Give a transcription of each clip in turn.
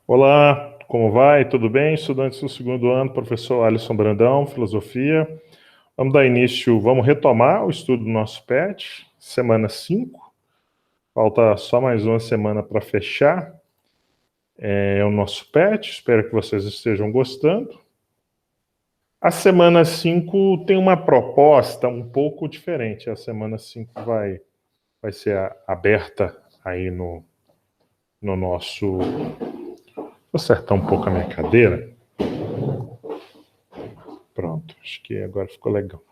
Olá, como vai? Tudo bem? Estudantes do segundo ano, professor Alisson Brandão, Filosofia. Vamos dar início, vamos retomar o estudo do nosso PET, semana 5. Falta só mais uma semana para fechar o nosso PET, espero que vocês estejam gostando. A semana 5 tem uma proposta um pouco diferente. A semana 5 vai ser aberta aí no nosso... Vou acertar um pouco a minha cadeira. Pronto, acho que agora ficou legal.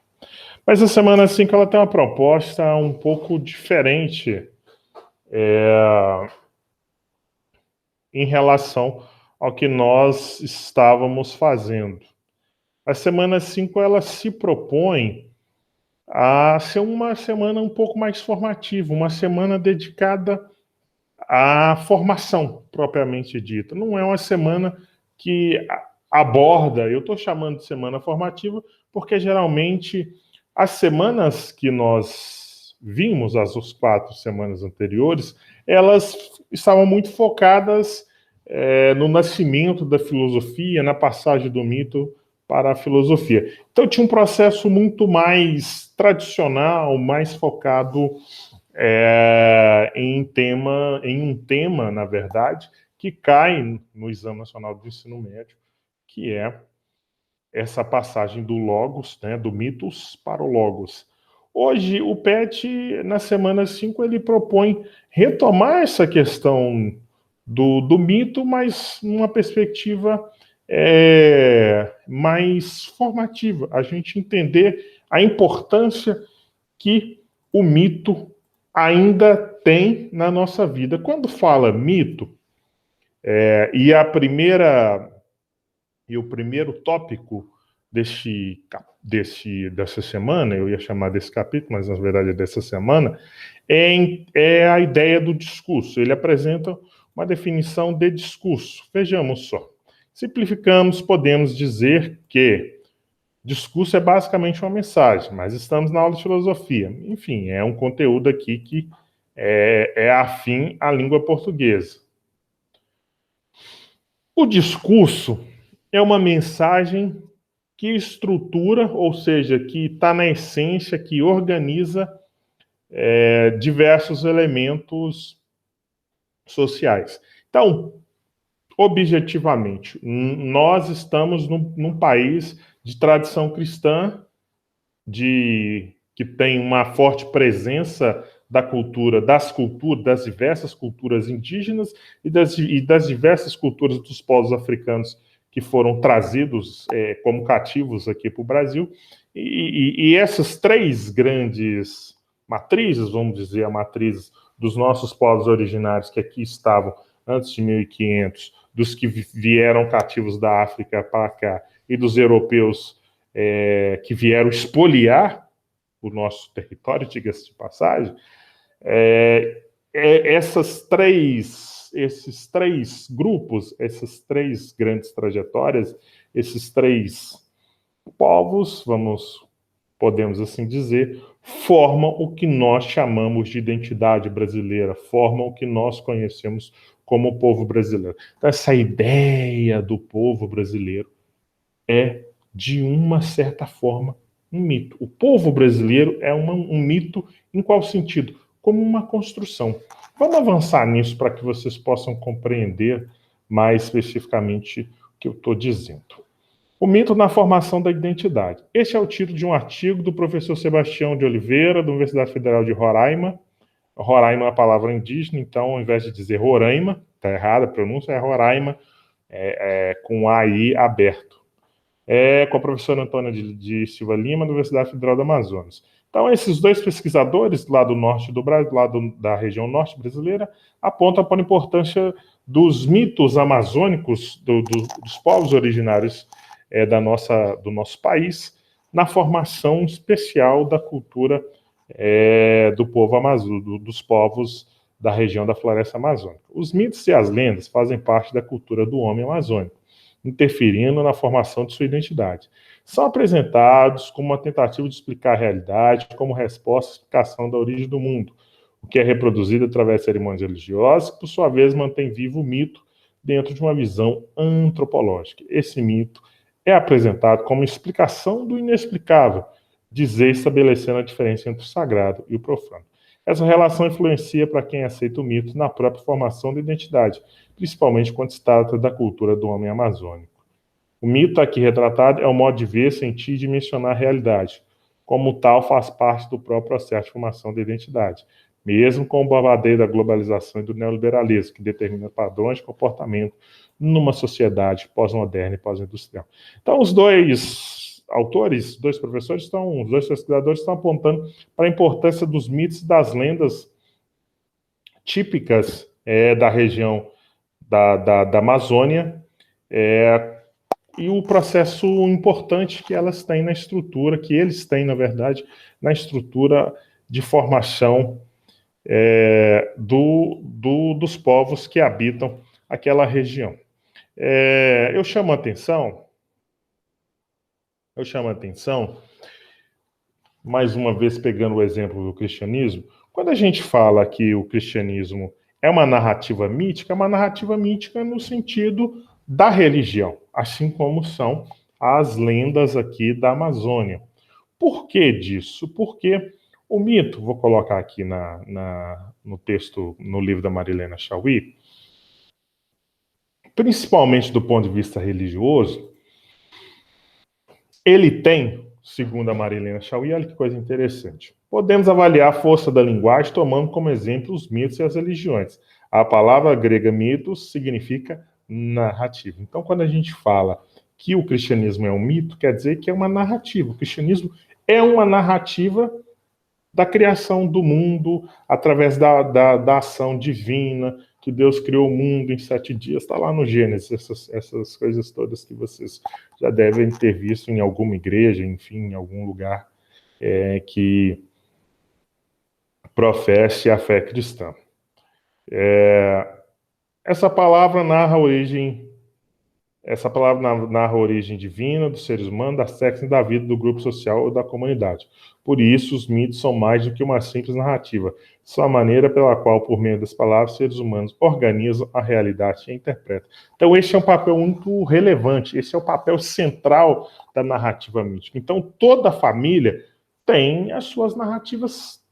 Mas a semana 5 ela tem uma proposta um pouco diferente em relação ao que nós estávamos fazendo. A semana 5 ela se propõe a ser uma semana um pouco mais formativa, uma semana dedicada à formação propriamente dita. Não é uma semana que aborda, eu estou chamando de semana formativa, porque geralmente as semanas que nós vimos, as 4 semanas anteriores, elas estavam muito focadas no nascimento da filosofia, na passagem do mito para a filosofia. Então tinha um processo muito mais tradicional, mais focado em um tema, na verdade, que cai no Exame Nacional do Ensino Médio, que é essa passagem do logos, né, do mitos para o logos. Hoje, o PET, na semana 5, ele propõe retomar essa questão do mito, mas numa perspectiva mais formativa. A gente entender a importância que o mito ainda tem na nossa vida. Quando fala mito, e o primeiro tópico dessa semana, eu ia chamar desse capítulo, mas na verdade é dessa semana, é a ideia do discurso. Ele apresenta uma definição de discurso. Vejamos só. Simplificamos, podemos dizer que discurso é basicamente uma mensagem, mas estamos na aula de filosofia. Enfim, é um conteúdo aqui que é afim à língua portuguesa. O discurso é uma mensagem que estrutura, ou seja, que está na essência, que organiza diversos elementos sociais. Então, objetivamente, nós estamos num país de tradição cristã, que tem uma forte presença das diversas culturas indígenas e das diversas culturas dos povos africanos que foram trazidos como cativos aqui para o Brasil. E essas 3 grandes matrizes, vamos dizer, a matriz dos nossos povos originários que aqui estavam antes de 1500, dos que vieram cativos da África para cá e dos europeus que vieram expoliar o nosso território, diga-se de passagem, esses três grupos, essas 3 grandes trajetórias, esses 3 povos, podemos assim dizer, formam o que nós chamamos de identidade brasileira, formam o que nós conhecemos como povo brasileiro. Então, essa ideia do povo brasileiro é, de uma certa forma, um mito. O povo brasileiro é um mito em qual sentido? Como uma construção. Vamos avançar nisso para que vocês possam compreender mais especificamente o que eu estou dizendo. O mito na formação da identidade. Este é o título de um artigo do professor Sebastião de Oliveira, da Universidade Federal de Roraima. Roraima é uma palavra indígena, então, ao invés de dizer Roraima, está errada a pronúncia, é Roraima, com AI aberto. Com a professora Antônia de Silva Lima, da Universidade Federal do Amazonas. Então, esses 2 pesquisadores, lá do norte do Brasil, lá da região norte brasileira, apontam para a importância dos mitos amazônicos, dos povos originários do nosso país, na formação especial da cultura do povo amazônico, dos povos da região da floresta amazônica. Os mitos e as lendas fazem parte da cultura do homem amazônico, interferindo na formação de sua identidade. São apresentados como uma tentativa de explicar a realidade, como resposta à explicação da origem do mundo, o que é reproduzido através de cerimônias religiosas, que, por sua vez, mantém vivo o mito dentro de uma visão antropológica. Esse mito é apresentado como explicação do inexplicável, dizer estabelecendo a diferença entre o sagrado e o profano. Essa relação influencia para quem aceita o mito na própria formação da identidade, principalmente quando se trata da cultura do homem amazônico. O mito aqui retratado é um modo de ver, sentir e dimensionar a realidade. Como tal, faz parte do próprio processo de formação da identidade, mesmo com o bombardeio da globalização e do neoliberalismo, que determina padrões de comportamento numa sociedade pós-moderna e pós-industrial. Então, os dois autores, os dois professores, os dois pesquisadores estão apontando para a importância dos mitos e das lendas típicas da região da Amazônia, e o processo importante que elas têm na estrutura, que eles têm, na verdade, na estrutura de formação dos povos que habitam aquela região. Eu chamo a atenção, mais uma vez pegando o exemplo do cristianismo, quando a gente fala que o cristianismo é uma narrativa mítica no sentido da religião, assim como são as lendas aqui da Amazônia. Por que disso? Porque o mito, vou colocar aqui no texto, no livro da Marilena Chauí, principalmente do ponto de vista religioso, ele tem, segundo a Marilena Chauí, olha que coisa interessante. Podemos avaliar a força da linguagem tomando como exemplo os mitos e as religiões. A palavra grega mitos significa narrativa. Então, quando a gente fala que o cristianismo é um mito, quer dizer que é uma narrativa. O cristianismo é uma narrativa da criação do mundo através da ação divina, que Deus criou o mundo em 7 dias. Está lá no Gênesis, essas coisas todas que vocês já devem ter visto em alguma igreja, enfim, em algum lugar que professe a fé cristã. Essa palavra narra a origem divina dos seres humanos, da sexo e da vida do grupo social ou da comunidade. Por isso, os mitos são mais do que uma simples narrativa. São a maneira pela qual, por meio das palavras, os seres humanos organizam a realidade e a interpretam. Então, esse é um papel muito relevante, esse é o papel central da narrativa mítica. Então, toda família tem as suas narrativas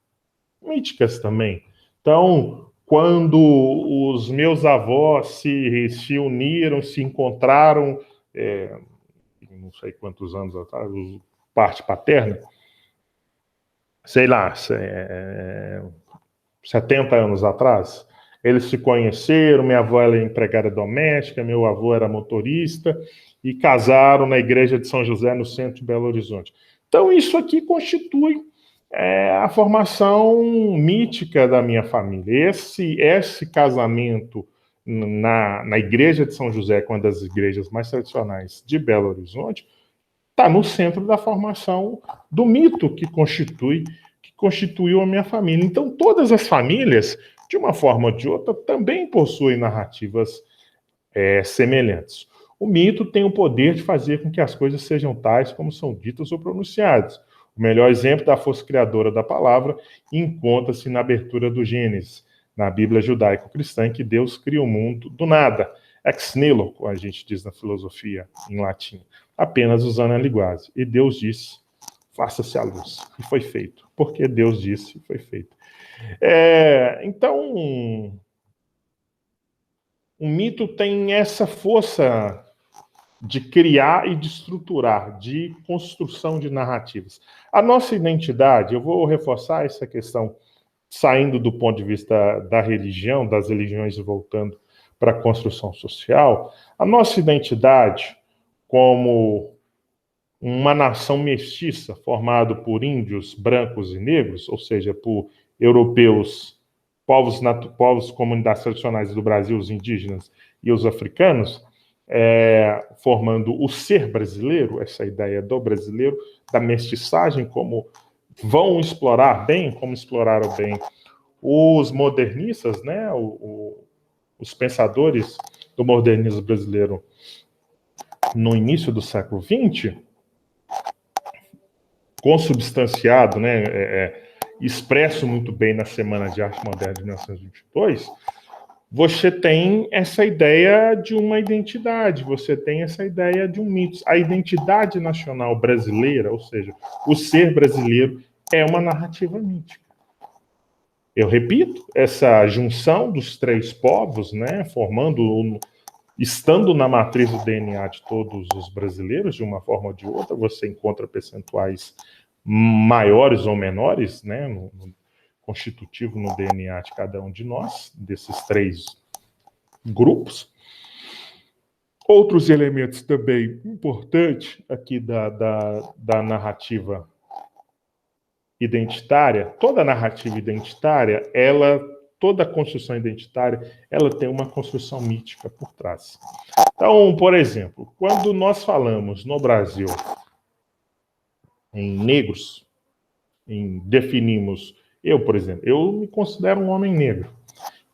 míticas também. Então, quando os meus avós se uniram, se encontraram, não sei quantos anos atrás, parte paterna, sei lá, 70 anos atrás, eles se conheceram, minha avó era empregada doméstica, meu avô era motorista, e casaram na igreja de São José, no centro de Belo Horizonte. Então, isso aqui constitui a formação mítica da minha família. Esse casamento na igreja de São José, que é uma das igrejas mais tradicionais de Belo Horizonte, está no centro da formação do mito que constituiu a minha família. Então, todas as famílias, de uma forma ou de outra, também possuem narrativas semelhantes. O mito tem o poder de fazer com que as coisas sejam tais como são ditas ou pronunciadas. O melhor exemplo da força criadora da palavra encontra-se na abertura do Gênesis, na Bíblia judaico-cristã, em que Deus cria o mundo do nada, ex nihilo, como a gente diz na filosofia em latim, apenas usando a linguagem. E Deus disse, faça-se a luz. E foi feito. Porque Deus disse, foi feito. Então, o mito tem essa força de criar e de estruturar, de construção de narrativas. A nossa identidade, eu vou reforçar essa questão, saindo do ponto de vista da religião, das religiões e voltando para a construção social, a nossa identidade como uma nação mestiça, formada por índios, brancos e negros, ou seja, por europeus, povos comunidades tradicionais do Brasil, os indígenas e os africanos, formando o ser brasileiro, essa ideia do brasileiro, da mestiçagem, como vão explorar bem, como exploraram bem os modernistas, né, os pensadores do modernismo brasileiro no início do século XX, consubstanciado, né, expresso muito bem na Semana de Arte Moderna de 1922, você tem essa ideia de uma identidade, você tem essa ideia de um mito. A identidade nacional brasileira, ou seja, o ser brasileiro, é uma narrativa mítica. Eu repito, essa junção dos três povos, né, estando na matriz do DNA de todos os brasileiros, de uma forma ou de outra, você encontra percentuais maiores ou menores, né, no constitutivo no DNA de cada um de nós, desses três grupos. Outros elementos também importantes aqui da narrativa identitária, toda narrativa identitária, toda construção identitária, ela tem uma construção mítica por trás. Então, por exemplo, quando nós falamos no Brasil em negros, definimos, por exemplo, eu me considero um homem negro.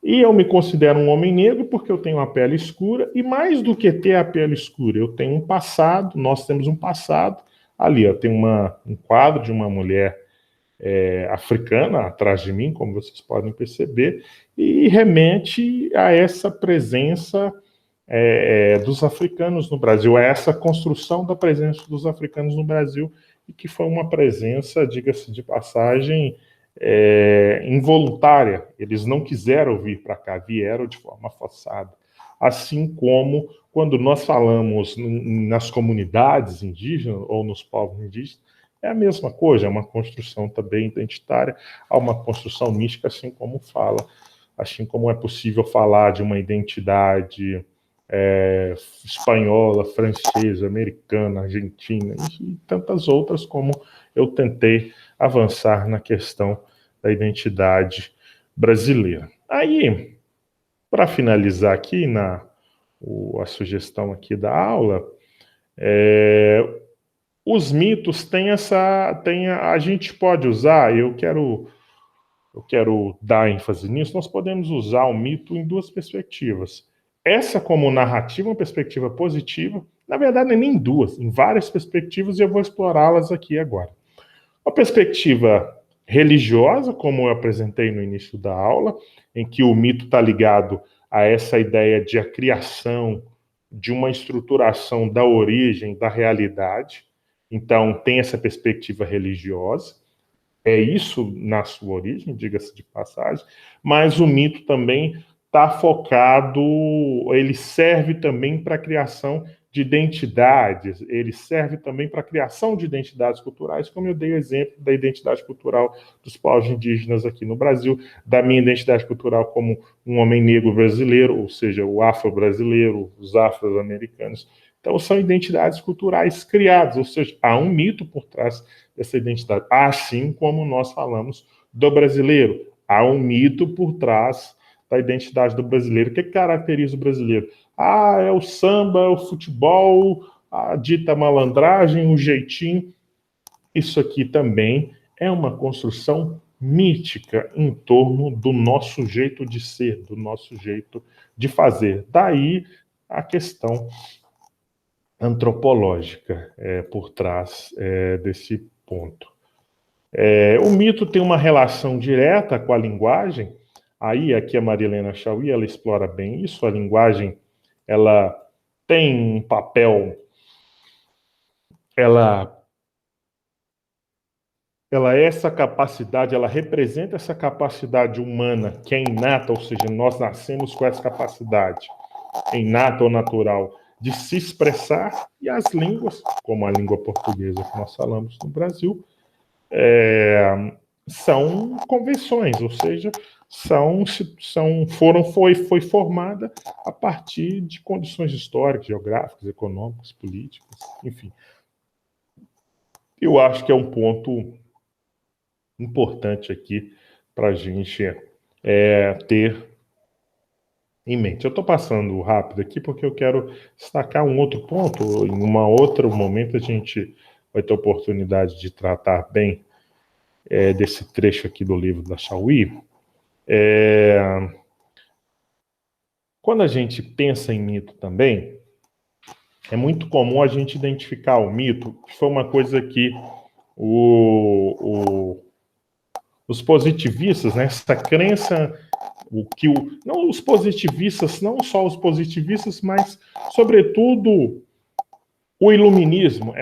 E eu me considero um homem negro porque eu tenho a pele escura, e mais do que ter a pele escura, eu tenho um passado, nós temos um passado. Ali, ó, tem um quadro de uma mulher africana atrás de mim, como vocês podem perceber, e remete a essa presença dos africanos no Brasil, a essa construção da presença dos africanos no Brasil, e que foi uma presença, diga-se de passagem, involuntária. Eles não quiseram vir para cá, vieram de forma forçada. Assim como quando nós falamos nas comunidades indígenas ou nos povos indígenas, é a mesma coisa, é uma construção também identitária, há uma construção mística, assim como é possível falar de uma identidade espanhola, francesa, americana, argentina e tantas outras, como eu tentei avançar na questão da identidade brasileira. Aí, para finalizar aqui a sugestão aqui da aula, os mitos têm a gente pode usar, eu quero dar ênfase nisso, nós podemos usar o mito em duas perspectivas. Essa como narrativa, uma perspectiva positiva, na verdade nem duas, em várias perspectivas, e eu vou explorá-las aqui agora. Uma perspectiva religiosa, como eu apresentei no início da aula, em que o mito está ligado a essa ideia de a criação de uma estruturação da origem, da realidade. Então, tem essa perspectiva religiosa. É isso na sua origem, diga-se de passagem, mas o mito também está focado, ele serve também para a criação de identidades, ele serve também para a criação de identidades culturais, como eu dei o exemplo da identidade cultural dos povos indígenas aqui no Brasil, da minha identidade cultural como um homem negro brasileiro, ou seja, o afro-brasileiro, os afro-americanos. Então, são identidades culturais criadas, ou seja, há um mito por trás dessa identidade. Assim como nós falamos do brasileiro, há um mito por trás da identidade do brasileiro. O que caracteriza o brasileiro? É o samba, é o futebol, a dita malandragem, o jeitinho. Isso aqui também é uma construção mítica em torno do nosso jeito de ser, do nosso jeito de fazer. Daí a questão antropológica por trás desse ponto. O mito tem uma relação direta com a linguagem. Aí, aqui a Marilena Chauí, ela explora bem isso. A linguagem, ela tem um papel, ela é essa capacidade, ela representa essa capacidade humana que é inata, ou seja, nós nascemos com essa capacidade inata ou natural de se expressar, e as línguas, como a língua portuguesa que nós falamos no Brasil, são convenções, ou seja, foi formada a partir de condições históricas, geográficas, econômicas, políticas, enfim. Eu acho que é um ponto importante aqui para a gente ter em mente. Eu estou passando rápido aqui porque eu quero destacar um outro ponto. Em um outro momento a gente vai ter oportunidade de tratar bem desse trecho aqui do livro da Chauí. Quando a gente pensa em mito também, é muito comum a gente identificar o mito, que foi uma coisa que o os positivistas, né, essa crença, não os positivistas, não só os positivistas, mas, sobretudo, o iluminismo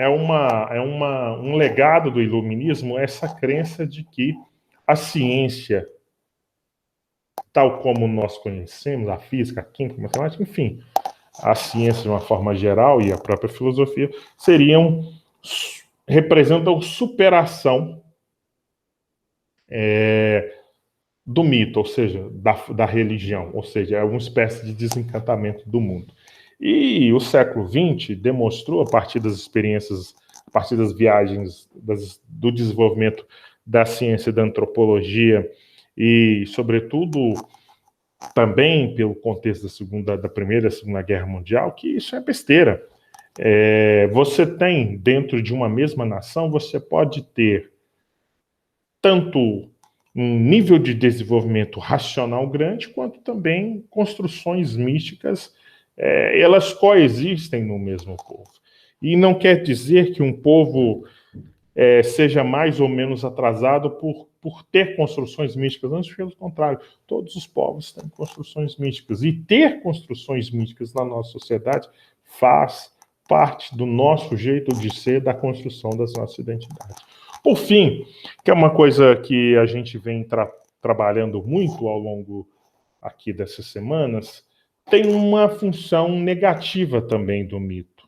um legado do iluminismo, essa crença de que a ciência, tal como nós conhecemos, a física, a química, a matemática, enfim, a ciência de uma forma geral e a própria filosofia, representam superação do mito, ou seja, da religião, ou seja, é uma espécie de desencantamento do mundo. E o século XX demonstrou, a partir das experiências, a partir das viagens, do desenvolvimento da ciência da antropologia e, sobretudo, também pelo contexto da Primeira e Segunda Guerra Mundial, que isso é besteira. Você tem, dentro de uma mesma nação, você pode ter tanto um nível de desenvolvimento racional grande, quanto também construções místicas, elas coexistem no mesmo povo. E não quer dizer que um povo seja mais ou menos atrasado por ter construções místicas, antes pelo contrário, todos os povos têm construções místicas, e ter construções místicas na nossa sociedade faz parte do nosso jeito de ser, da construção das nossas identidades. Por fim, que é uma coisa que a gente vem trabalhando muito ao longo aqui dessas semanas, tem uma função negativa também do mito.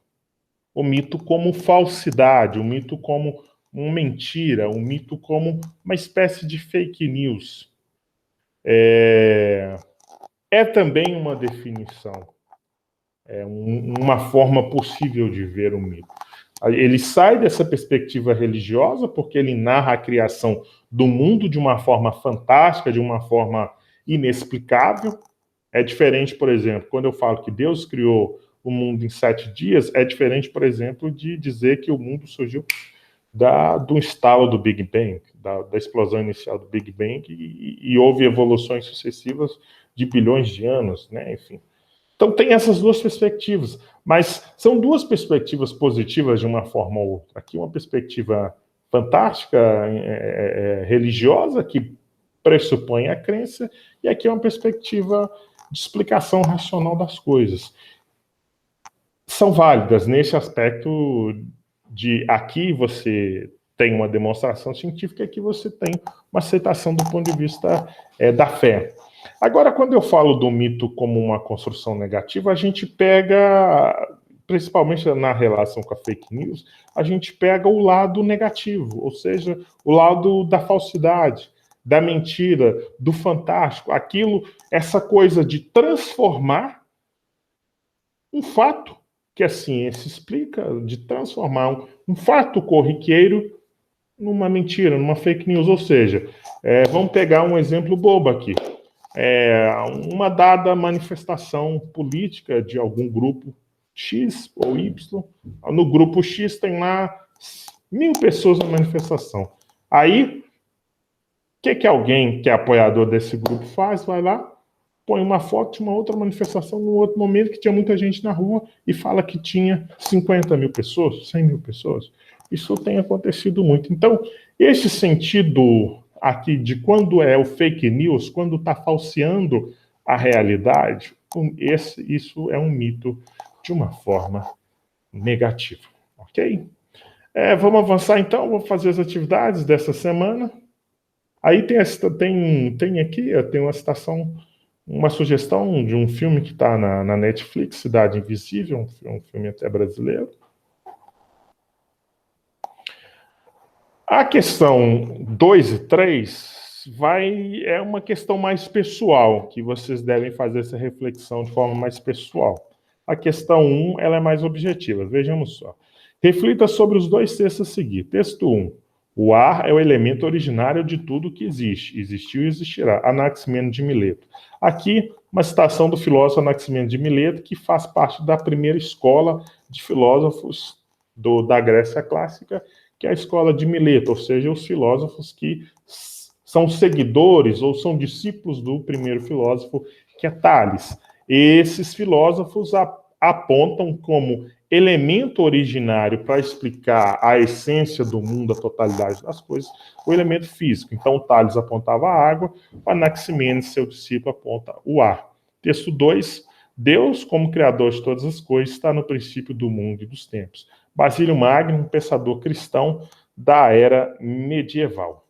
O mito como falsidade, o mito como uma mentira, o mito como uma espécie de fake news. É também uma definição, uma forma possível de ver o mito. Ele sai dessa perspectiva religiosa, porque ele narra a criação do mundo de uma forma fantástica, de uma forma inexplicável. É diferente, por exemplo, quando eu falo que Deus criou o mundo em 7 dias, é diferente, por exemplo, de dizer que o mundo surgiu do estalo do Big Bang, da explosão inicial do Big Bang, e houve evoluções sucessivas de bilhões de anos, né? Enfim. Então tem essas duas perspectivas, mas são duas perspectivas positivas de uma forma ou outra. Aqui uma perspectiva fantástica, religiosa, que pressupõe a crença, e aqui uma perspectiva de explicação racional das coisas. São válidas nesse aspecto de aqui você tem uma demonstração científica, aqui você tem uma aceitação do ponto de vista da fé. Agora, quando eu falo do mito como uma construção negativa, a gente pega, principalmente na relação com a fake news, a gente pega o lado negativo, ou seja, o lado da falsidade, da mentira, do fantástico, essa coisa de transformar um fato que a ciência explica, de transformar um fato corriqueiro numa mentira, numa fake news. Ou seja, vamos pegar um exemplo bobo aqui. Uma dada manifestação política de algum grupo X ou Y. No grupo X tem lá 1000 pessoas na manifestação. Aí, o que alguém que é apoiador desse grupo faz? Vai lá, põe uma foto de uma outra manifestação num outro momento que tinha muita gente na rua e fala que tinha 50 mil pessoas, 100 mil pessoas. Isso tem acontecido muito. Então, esse sentido aqui de quando é o fake news, quando está falseando a realidade, isso é um mito de uma forma negativa, ok? Vamos avançar então, vou fazer as atividades dessa semana. Aí tem aqui, tem uma citação, uma sugestão de um filme que está na Netflix, Cidade Invisível, um filme até brasileiro. A questão 2 e 3 é uma questão mais pessoal, que vocês devem fazer essa reflexão de forma mais pessoal. A questão 1, ela é mais objetiva, vejamos só. Reflita sobre os 2 textos a seguir. Texto 1. O ar é o elemento originário de tudo que existe. Existiu e existirá. Anaximandro de Mileto. Aqui, uma citação do filósofo Anaximandro de Mileto, que faz parte da primeira escola de filósofos da Grécia Clássica, que é a escola de Mileto, ou seja, os filósofos que são seguidores ou são discípulos do primeiro filósofo, que é Tales. Esses filósofos apontam como elemento originário para explicar a essência do mundo, a totalidade das coisas, o elemento físico. Então, o Tales apontava a água, o Anaximenes, seu discípulo, aponta o ar. Texto 2, Deus, como criador de todas as coisas, está no princípio do mundo e dos tempos. Basílio Magno, um pensador cristão da era medieval.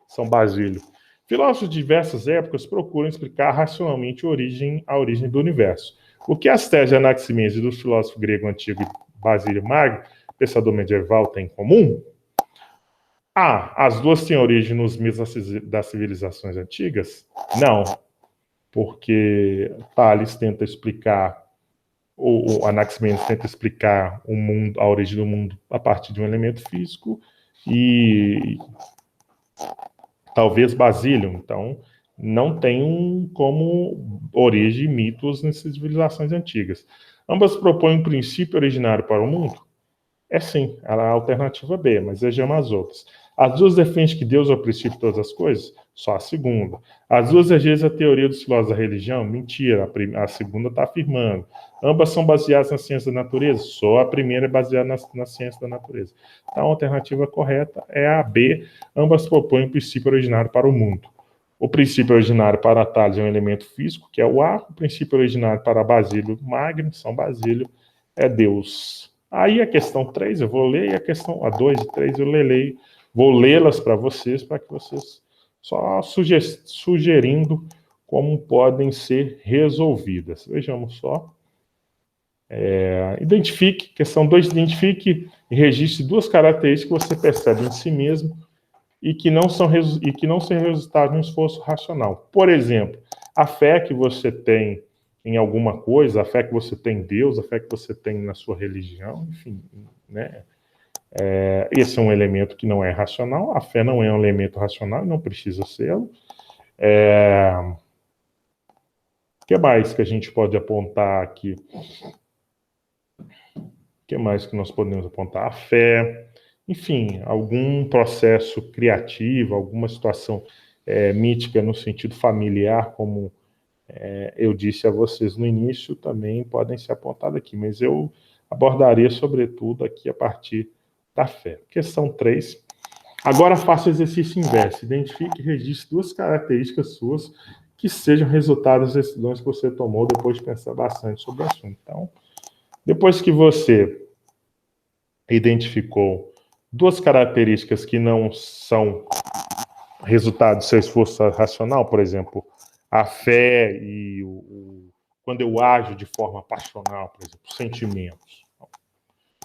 São Basílio. Filósofos de diversas épocas procuram explicar racionalmente a origem do universo. O que as teses de Anaximenes e do filósofo grego antigo Basílio Magno, pensador medieval, têm em comum? As duas têm origem nos mitos das civilizações antigas? Não, porque Tales tenta explicar, o Anaximenes tenta explicar o mundo, a origem do mundo a partir de um elemento físico, e talvez Basílio, então, não tem como origem mitos nessas civilizações antigas. Ambas propõem um princípio originário para o mundo? É sim, a alternativa B, mas vejamos as outras. As duas defendem que Deus é o princípio de todas as coisas? Só a segunda. As duas rejeitam a teoria dos filósofos da religião? Mentira, a segunda está afirmando. Ambas são baseadas na ciência da natureza? Só a primeira é baseada na ciência da natureza. Então, a alternativa correta é a B. Ambas propõem um princípio originário para o mundo. O princípio originário para Tales é um elemento físico, que é o ar. O princípio originário para Basílio Magno, São Basílio, é Deus. Aí a questão 3 eu vou ler, e a questão 2 e 3 eu vou lê-las para vocês, para que vocês só sugerindo como podem ser resolvidas. Vejamos só. Identifique, questão 2, identifique e registre duas características que você percebe em si mesmo e que não são resultado de um esforço racional. Por exemplo, a fé que você tem em alguma coisa, a fé que você tem em Deus, a fé que você tem na sua religião, enfim, né? Esse é um elemento que não é racional, a fé não é um elemento racional e não precisa ser. O que mais que a gente pode apontar aqui? O que mais que nós podemos apontar? A fé, enfim, algum processo criativo, alguma situação mítica no sentido familiar, como eu disse a vocês no início, também podem ser apontadas aqui, mas eu abordaria sobretudo aqui a partir da fé. Questão 3. Agora faça o exercício inverso. Identifique e registre duas características suas que sejam resultados das decisões que você tomou depois de pensar bastante sobre o assunto. Então, depois que você identificou duas características que não são resultado do seu esforço racional, por exemplo, a fé e quando eu ajo de forma passional, por exemplo, sentimentos.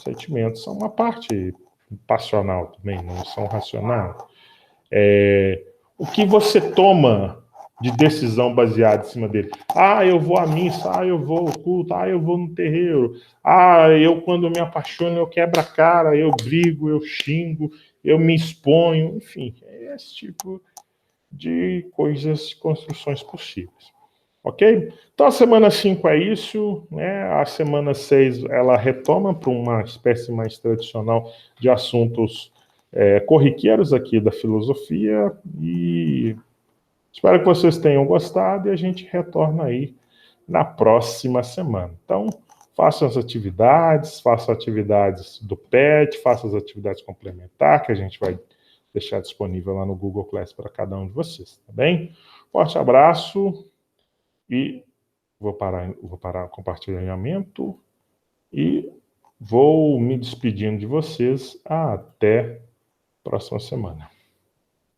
Sentimentos são uma parte passional também, não são racional. O que você toma de decisão baseada em cima dele? Eu vou à missa, eu vou ao culto, eu vou no terreiro, eu quando me apaixono, eu quebro a cara, eu brigo, eu xingo, eu me exponho, enfim, é esse tipo de coisas, construções possíveis. Ok? Então a semana 5 é isso, né? A semana 6 ela retoma para uma espécie mais tradicional de assuntos corriqueiros aqui da filosofia, e espero que vocês tenham gostado e a gente retorna aí na próxima semana. Então, façam as atividades do PET, façam as atividades complementares que a gente vai deixar disponível lá no Google Class para cada um de vocês, tá bem? Forte abraço e vou parar o compartilhamento e vou me despedindo de vocês até a próxima semana.